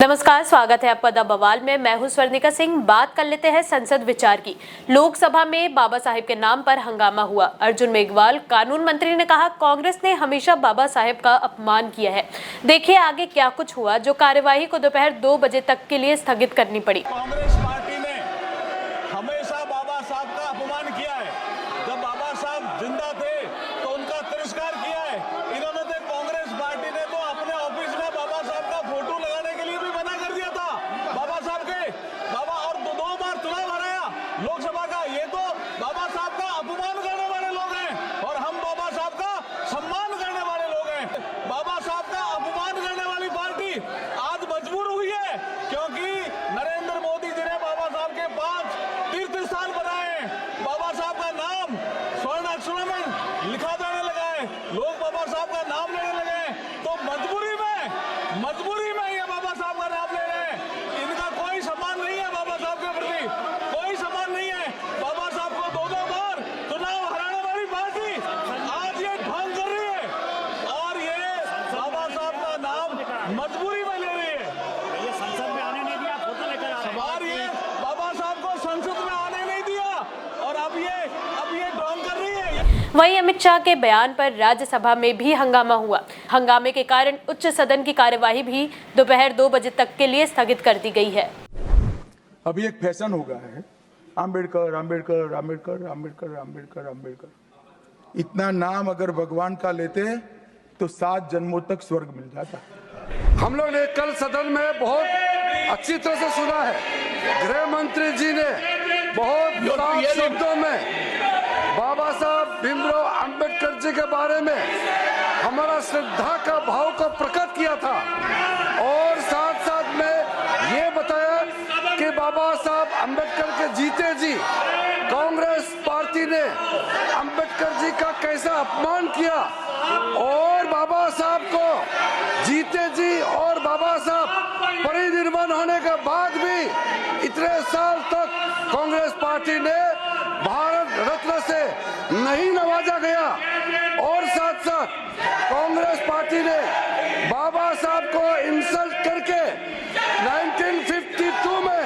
नमस्कार, स्वागत है आपका द बवाल में। मैं हूं स्वर्णिका सिंह। बात कर लेते हैं संसद विचार की। लोकसभा में बाबा साहेब के नाम पर हंगामा हुआ। अर्जुन मेघवाल कानून मंत्री ने कहा, कांग्रेस ने हमेशा बाबा साहेब का अपमान किया है। देखिए आगे क्या कुछ हुआ, जो कार्यवाही को दोपहर 2 बजे तक के लिए स्थगित करनी पड़ी। कांग्रेस पार्टी ने हमेशा बाबा साहब का अपमान किया है। जब बाबा साहब जिंदा थे तो उनका तिरस्कार किया है। इन्होंने तो कांग्रेस पार्टी ने तो अपने ऑफिस में बाबा साहब का फोटो लगाने के लिए भी मना कर दिया था। बाबा साहब के बाबा और दो बार चुनाव हराया लोकसभा का। ये तो बाबा साहब का अपमान करने वाले लोग हैं और हम बाबा साहब का सम्मान करने वाले लोग हैं। बाबा साहब का अपमान करने वाली पार्टी आज मजबूर हुई है क्योंकि नरेंद्र मोदी जी ने बाबा साहब के 5 तीर्थ स्थान बनाए हैं। बाबा साहब का नाम स्वर्ण अक्षरों में लिखा जाने लगा है। लोग बाबा साहब का नाम लेने लगे हैं तो मजबूरी में ये बाबा साहब का नाम ले रहे हैं। इनका कोई सम्मान नहीं है बाबा साहब के प्रति, कोई सम्मान नहीं है। बाबा साहब को 2 बार चुनाव हराने वाली पार्टी आज ये ढोंग कर रही है और ये बाबा साहब का नाम मजबूरी में ले रही है। ये संसद में आने नहीं दिया, फोटो लेकर आ रहे हैं। और ये बाबा साहब को संसद में आने नहीं दिया और अब ये ढोंग कर रही है। वहीं अमित शाह के बयान पर राज्यसभा में भी हंगामा हुआ। हंगामे के कारण उच्च सदन की कार्यवाही भी दोपहर 2 बजे तक के लिए स्थगित कर दी गई है। अभी एक फैशन हो गया है, आम्बेडकर आम्बेडकर आम्बेडकर आम्बेडकर आम्बेडकर आम्बेडकर। इतना नाम अगर भगवान का लेते तो 7 जन्मों तक स्वर्ग मिल जाता। हम लोग ने कल सदन में बहुत अच्छी तरह से सुना है। गृह मंत्री जी ने बहुत साफ शब्दों में बाबा साहब भीमराव अंबेडकर जी के बारे में हमारा श्रद्धा का भाव को प्रकट किया था और साथ साथ में ये बताया कि बाबा साहब अंबेडकर के जीते जी कांग्रेस पार्टी ने अंबेडकर जी का कैसा अपमान किया और बाबा साहब को जीते जी और बाबा साहब परिनिर्वाण होने के बाद भी इतने साल तक कांग्रेस पार्टी ने भारत रत्न से नहीं नवाजा गया और साथ साथ कांग्रेस पार्टी ने बाबा साहब को इंसल्ट करके 1952 में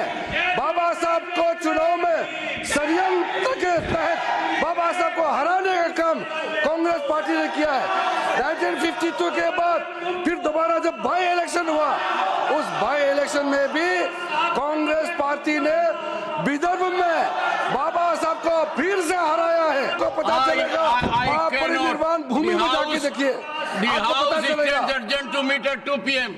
बाबा साहब को चुनाव में षड्यंत्र के तहत बाबा साहब को हराने का काम कांग्रेस पार्टी ने किया है। 1952 के बाद फिर दोबारा जब बाई इलेक्शन हुआ, उस बाई इलेक्शन में भी कांग्रेस पार्टी ने विदर्भ में बाबा साहब को फिर से हराया है। आपको पता चलेगा, आप परिनिर्वाण भूमि में जाके देखिए, आपको पता चलेगा। To meet at 2 p.m.